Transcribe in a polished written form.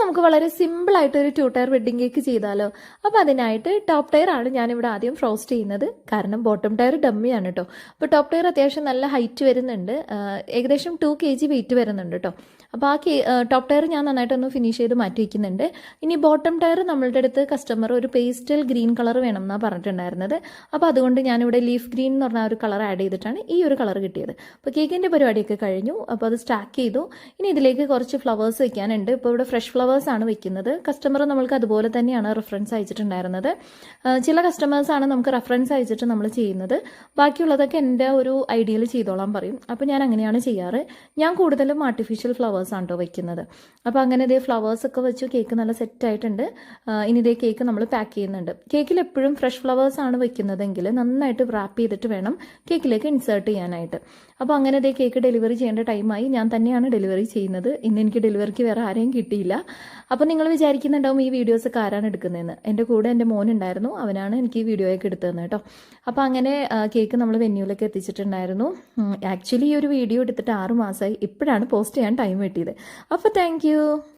നമുക്ക് വളരെ സിമ്പിളായിട്ട് ഒരു 2 ടയർ വെഡ്ഡിംഗ് കേക്ക് ചെയ്താലോ? അപ്പോൾ അതിനായിട്ട് ടോപ്പ് ടയർ ആണ് ഞാനിവിടെ ആദ്യം ഫ്രോസ്റ്റ് ചെയ്യുന്നത്. കാരണം ബോട്ടം ടയർ ഡമ്മിയാണ് കേട്ടോ. അപ്പോൾ ടോപ്പ് ടയർ അത്യാവശ്യം നല്ല ഹൈറ്റ് വരുന്നുണ്ട്. ഏകദേശം 2 kg വെയിറ്റ് വരുന്നുണ്ട് കേട്ടോ. അപ്പോൾ ടോപ്പ് ടയർ ഞാൻ നന്നായിട്ടൊന്ന് ഫിനിഷ് ചെയ്ത് മാറ്റി വയ്ക്കുന്നുണ്ട്. ഇനി ബോട്ടം ടയർ നമ്മളുടെ അടുത്ത് കസ്റ്റമർ ഒരു പേസ്റ്റൽ ഗ്രീൻ കളർ വേണം എന്നാണ് പറഞ്ഞിട്ടുണ്ടായിരുന്നത്. അപ്പോൾ അതുകൊണ്ട് ഞാനിവിടെ ലീഫ് ഗ്രീൻ എന്ന് പറഞ്ഞ ഒരു കളർ ആഡ് ചെയ്തിട്ടാണ് ഈ ഒരു കളർ കിട്ടിയത്. അപ്പോൾ കേക്കിൻ്റെ പരിപാടിയൊക്കെ കഴിഞ്ഞു. അപ്പോൾ അത് സ്റ്റാക്ക് ചെയ്തു. ഇനി ഇതിലേക്ക് കുറച്ച് ഫ്ലവേഴ്സ് വെക്കാനുണ്ട്. ഇപ്പോൾ ഇവിടെ ഫ്രഷ് ഫ്ലവേഴ്സ് ആണ് വെക്കുന്നത്. കസ്റ്റമർ നമ്മൾക്ക് അതുപോലെ തന്നെയാണ് റെഫറൻസ് അയച്ചിട്ടുണ്ടായിരുന്നത്. ചില കസ്റ്റമേഴ്സാണ് നമുക്ക് റെഫറൻസ് അയച്ചിട്ട് നമ്മൾ ചെയ്യുന്നത്. ബാക്കിയുള്ളതൊക്കെ എൻ്റെ ഒരു ഐഡിയയിൽ ചെയ്തോളാൻ പറയും. അപ്പോൾ ഞാൻ അങ്ങനെയാണ് ചെയ്യാറ്. ഞാൻ കൂടുതലും ആർട്ടിഫിഷ്യൽ ഫ്ലവേഴ്സ് ആണ് കേട്ടോ വെക്കുന്നത്. അപ്പോൾ അങ്ങനെ ഇതേ ഫ്ലവേഴ്സൊക്കെ വെച്ചു. കേക്ക് നല്ല സെറ്റായിട്ടുണ്ട്. ഇനി ഇതേ കേക്ക് നമ്മൾ പാക്ക് ചെയ്യുന്നുണ്ട്. കേക്കിൽ എപ്പോഴും ഫ്രഷ് ഫ്ലവേഴ്സ് ആണ് വെക്കുന്നതെങ്കിൽ നന്നായിട്ട് റാപ്പ് ചെയ്തിട്ട് വേണം കേക്കിലേക്ക് ഇൻസേർട്ട് ചെയ്യാനായിട്ട്. അപ്പോൾ അങ്ങനെ ഇതേ കേക്ക് ഡെലിവറി ചെയ്യേണ്ട ടൈമായി. ഞാൻ തന്നെയാണ് ഡെലിവറി ചെയ്യുന്നത്. ഇന്ന് എനിക്ക് ഡെലിവറിക്ക് വേറെ ആരെയും കിട്ടിയില്ല. അപ്പോൾ നിങ്ങൾ വിചാരിക്കുന്നുണ്ടാവും ഈ വീഡിയോസൊക്കെ ആരാണ് എടുക്കുന്നതെന്ന്. എൻ്റെ കൂടെ എൻ്റെ മോനുണ്ടായിരുന്നു. അവനാണ് എനിക്ക് ഈ വീഡിയോയൊക്കെ എടുത്തു തന്നെ കേട്ടോ. അപ്പോൾ അങ്ങനെ കേക്ക് നമ്മൾ വെന്യൂവിലേക്ക് എത്തിച്ചിട്ടുണ്ടായിരുന്നു. ആക്ച്വലി ഈ ഒരു വീഡിയോ എടുത്തിട്ട് 6 മാസമായി. ഇപ്പോഴാണ് പോസ്റ്റ് ചെയ്യാൻ ടൈം കിട്ടിയത്. അപ്പോൾ താങ്ക്